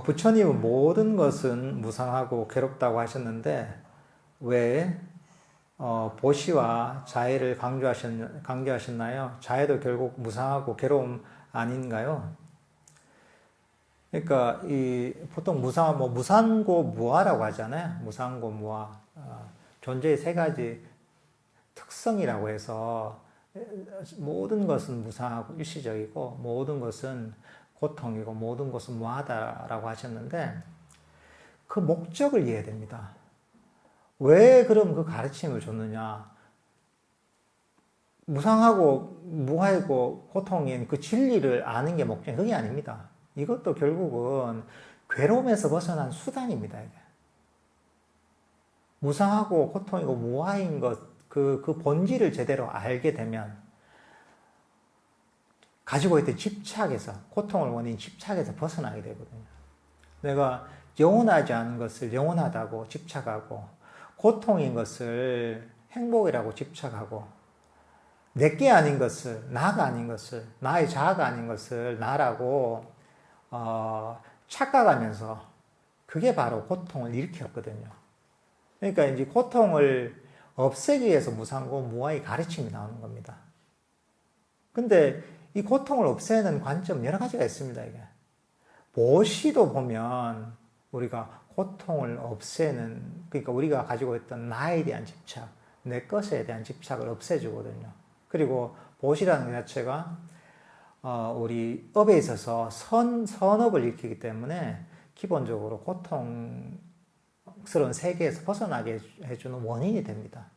부처님은 모든 것은 무상하고 괴롭다고 하셨는데, 왜, 보시와 자애를 강조하셨나요? 자애도 결국 무상하고 괴로움 아닌가요? 그러니까, 보통 무상고 무아라고 하잖아요. 무상고 무아. 존재의 세 가지 특성이라고 해서, 모든 것은 무상하고 일시적이고, 모든 것은 고통이고, 모든 것은 무하다라고 하셨는데, 그 목적을 이해해야 됩니다. 왜 그럼 그 가르침을 줬느냐? 무상하고 무하고 고통인 그 진리를 아는 게 목적이 그게 아닙니다. 이것도 결국은 괴로움에서 벗어난 수단입니다. 이게. 무상하고 고통이고 무하인 것, 그 본질을 제대로 알게 되면 가지고 있던 집착에서, 고통을 원인 집착에서 벗어나게 되거든요. 내가 영원하지 않은 것을 영원하다고 집착하고, 고통인 것을 행복이라고 집착하고, 내게 아닌 것을, 나가 아닌 것을, 나의 자아가 아닌 것을 나라고 착각하면서, 그게 바로 고통을 일으켰거든요. 그러니까 이제 고통을 없애기 위해서 무상고 무아의 가르침이 나오는 겁니다. 근데 이 고통을 없애는 관점 여러 가지가 있습니다. 이게 보시도 보면 우리가 고통을 없애는, 그러니까 우리가 가지고 있던 나에 대한 집착, 내 것에 대한 집착을 없애주거든요. 그리고 보시라는 것 자체가 우리 업에 있어서 선업을 일으키기 때문에 기본적으로 고통스러운 세계에서 벗어나게 해주는 원인이 됩니다.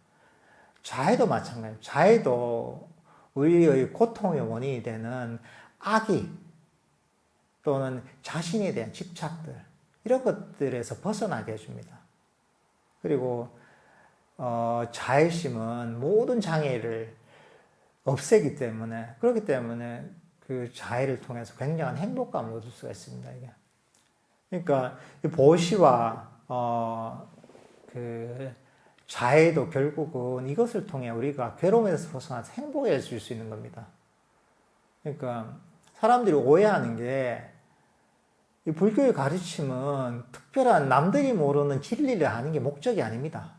자해도 마찬가지예요. 자해도 우리의 고통의 원인이 되는 악의 또는 자신에 대한 집착들, 이런 것들에서 벗어나게 해줍니다. 그리고 자애심은 모든 장애를 없애기 때문에, 그렇기 때문에 그 자애를 통해서 굉장한 행복감을 얻을 수가 있습니다. 이게. 그러니까 보시와 그 자애도 결국은 이것을 통해 우리가 괴로움에서 벗어나서 행복해질 수 있는 겁니다. 그러니까 사람들이 오해하는 게, 이 불교의 가르침은 특별한 남들이 모르는 진리를 아는 게 목적이 아닙니다.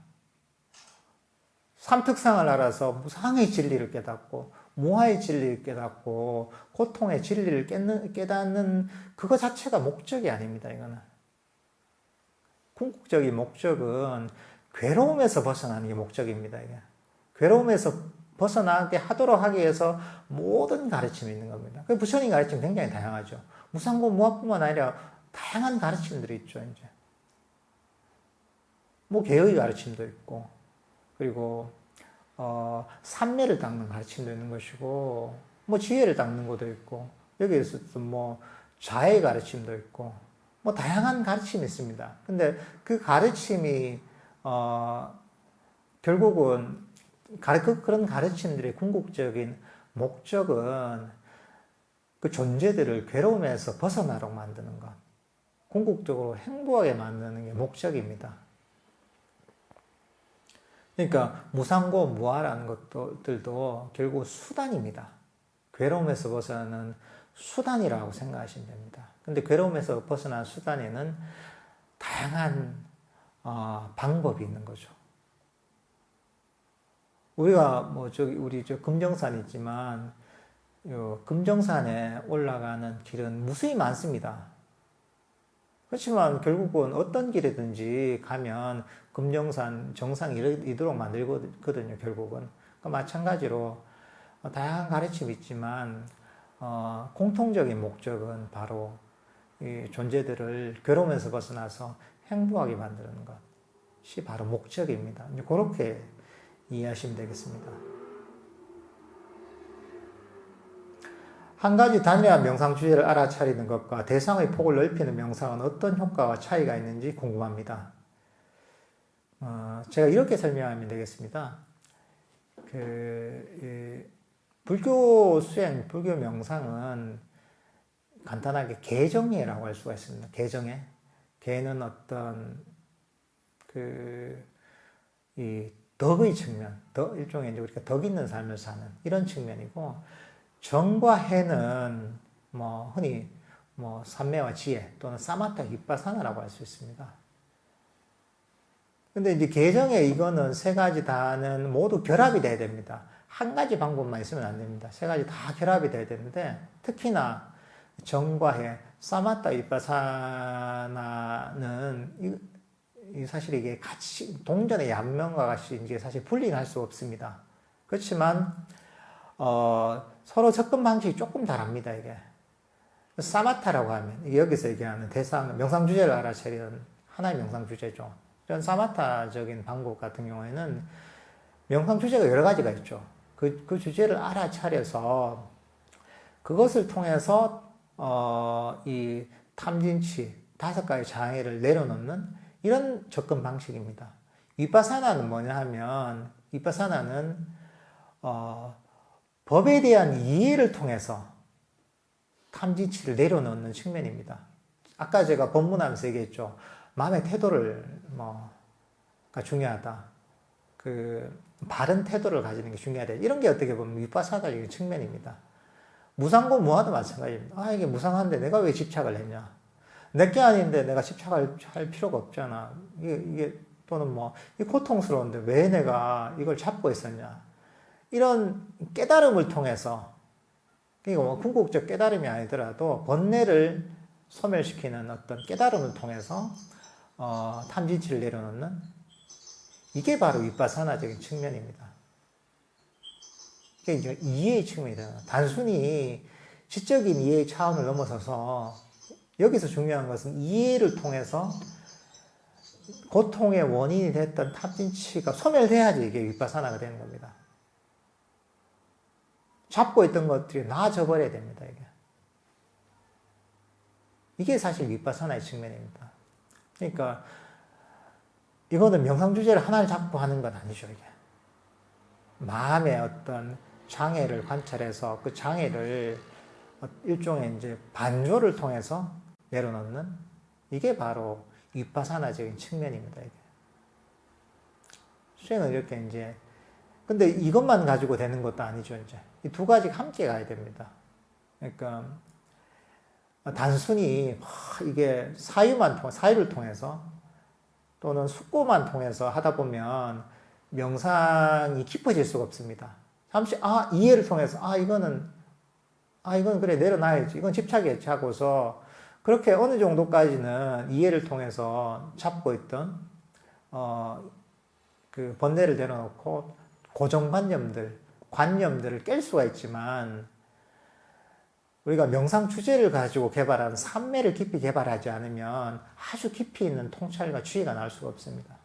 삼특상을 알아서 무상의 진리를 깨닫고, 무아의 진리를 깨닫고, 고통의 진리를 깨닫는 그거 자체가 목적이 아닙니다. 이거는. 궁극적인 목적은 괴로움에서 벗어나는 게 목적입니다. 이게. 괴로움에서 벗어나게 하도록 하기 위해서 모든 가르침이 있는 겁니다. 부처님 가르침 굉장히 다양하죠. 무상고 무아뿐만 아니라 다양한 가르침들이 있죠. 이제 개의 가르침도 있고, 그리고 삼매를 닦는 가르침도 있는 것이고, 지혜를 닦는 것도 있고, 여기에서 자의 가르침도 있고, 다양한 가르침이 있습니다. 근데 그 가르침이 결국은 그런 가르침들의 궁극적인 목적은 그 존재들을 괴로움에서 벗어나도록 만드는 것, 궁극적으로 행복하게 만드는 게 목적입니다. 그러니까 무상고 무아라는 것들도 결국 수단입니다. 괴로움에서 벗어나는 수단이라고 생각하시면 됩니다. 근데 괴로움에서 벗어난 수단에는 다양한 방법이 있는 거죠. 우리가 우리 금정산이 있지만, 금정산에 올라가는 길은 무수히 많습니다. 그렇지만 결국은 어떤 길이든지 가면 금정산 정상에 이르도록 만들거든요, 결국은. 그러니까 마찬가지로 다양한 가르침이 있지만, 공통적인 목적은 바로 이 존재들을 괴로움에서 벗어나서 행복하게 만드는 것이 바로 목적입니다. 그렇게 이해하시면 되겠습니다. 한 가지 단일한 명상 주제를 알아차리는 것과 대상의 폭을 넓히는 명상은 어떤 효과와 차이가 있는지 궁금합니다. 제가 이렇게 설명하면 되겠습니다. 불교 수행, 불교 명상은 간단하게 개정예라고 할 수가 있습니다. 개정예. 개는 어떤 이 덕의 측면, 일종의 이제 우리가 덕 있는 삶을 사는 이런 측면이고, 정과 해는 흔히 뭐 산매와 지혜 또는 사마타 윗바사나라고 할 수 있습니다. 근데 이제 계정에 이거는 세 가지 다는 모두 결합이 돼야 됩니다. 한 가지 방법만 있으면 안 됩니다. 세 가지 다 결합이 돼야 되는데 특히나 정과 해, 사마타 윗바사나는 사실 이게 같이 동전의 양면과 같이 이게 사실 분리할 수 없습니다. 그렇지만 서로 접근 방식이 조금 다릅니다. 이게 사마타라고 하면 여기서 얘기하는 대상 명상 주제를 알아차리는 하나의 명상 주제죠. 이런 사마타적인 방법 같은 경우에는 명상 주제가 여러 가지가 있죠. 그 주제를 알아차려서 그것을 통해서 이 탐진치 5가지 장애를 내려놓는 이런 접근 방식입니다. 윗바사나는 뭐냐 하면 윗바사나는 법에 대한 이해를 통해서 탐진치를 내려놓는 측면입니다. 아까 제가 법문하면서 얘기했죠. 마음의 태도를 가 중요하다. 그 바른 태도를 가지는 게 중요하다. 이런 게 어떻게 보면 윗바사나적인 측면입니다. 무상고 무아도 마찬가지입니다. 이게 무상한데 내가 왜 집착을 했냐? 내게 아닌데 내가 집착할 필요가 없잖아. 이게 또는 이 고통스러운데 왜 내가 이걸 잡고 있었냐? 이런 깨달음을 통해서, 그러니까 궁극적 깨달음이 아니더라도 번뇌를 소멸시키는 어떤 깨달음을 통해서 탐진치를 내려놓는 이게 바로 윗바사나적인 측면입니다. 이게 이제 이해의 측면이다. 단순히 지적인 이해의 차원을 넘어서서 여기서 중요한 것은 이해를 통해서 고통의 원인이 됐던 탐진치가 소멸돼야지 이게 윗바사나가 되는 겁니다. 잡고 있던 것들이 나아져 버려야 됩니다. 이게 사실 윗바사나의 측면입니다. 그러니까 이거는 명상 주제를 하나를 잡고 하는 건 아니죠. 이게 마음의 어떤 장애를 관찰해서 그 장애를 일종의 이제 반조를 통해서 내려놓는 이게 바로 윗바사나적인 측면입니다. 이게. 수행은 이렇게 이제 근데 이것만 가지고 되는 것도 아니죠. 이제 이 두 가지가 함께 가야 됩니다. 그러니까 단순히 이게 사유를 통해서 또는 숙고만 통해서 하다 보면 명상이 깊어질 수가 없습니다. 잠시 이해를 통해서 이건 그래 내려놔야지. 이건 집착이겠지 하고서 그렇게 어느 정도까지는 이해를 통해서 잡고 있던 그 번뇌를 내려놓고 관념들을 깰 수가 있지만 우리가 명상 주제를 가지고 개발하는 삼매를 깊이 개발하지 않으면 아주 깊이 있는 통찰과 주의가 나올 수가 없습니다.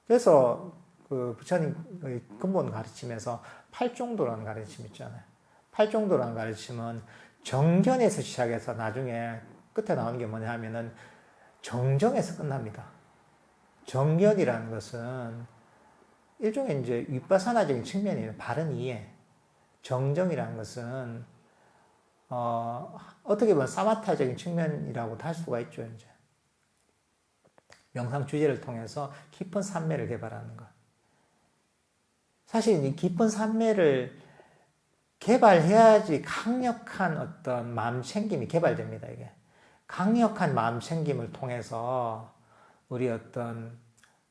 그래서 그 부처님의 근본 가르침에서 팔종도라는 가르침 있잖아요. 팔종도라는 가르침은 정견에서 시작해서 나중에 끝에 나오는 게 뭐냐 하면은 정정에서 끝납니다. 정견이라는 것은 일종의 이제 윗바사나적인 측면이에요. 바른 이해. 정정이라는 것은 어떻게 보면 사마타적인 측면이라고도 할 수가 있죠. 이제 명상 주제를 통해서 깊은 삼매를 개발하는 것. 사실 이 깊은 삼매를 개발해야지 강력한 어떤 마음 챙김이 개발됩니다. 이게 강력한 마음 챙김을 통해서 우리 어떤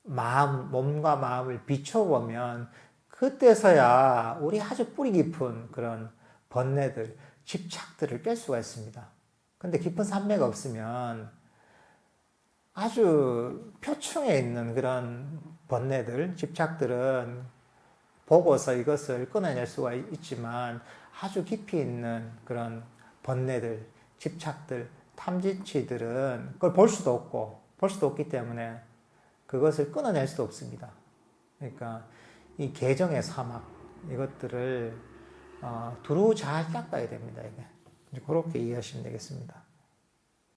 몸과 마음을 비춰보면 그때서야 우리 아주 뿌리 깊은 그런 번뇌들, 집착들을 뺄 수가 있습니다. 근데 깊은 삼매가 없으면 아주 표층에 있는 그런 번뇌들, 집착들은 보고서 이것을 끊어낼 수가 있지만 아주 깊이 있는 그런 번뇌들, 집착들, 탐진치들은 그걸 볼 수도 없기 때문에 그것을 끊어낼 수도 없습니다. 그러니까 이 개정의 사막 이것들을 두루 잘 닦아야 됩니다. 이게 그렇게 이해하시면 되겠습니다.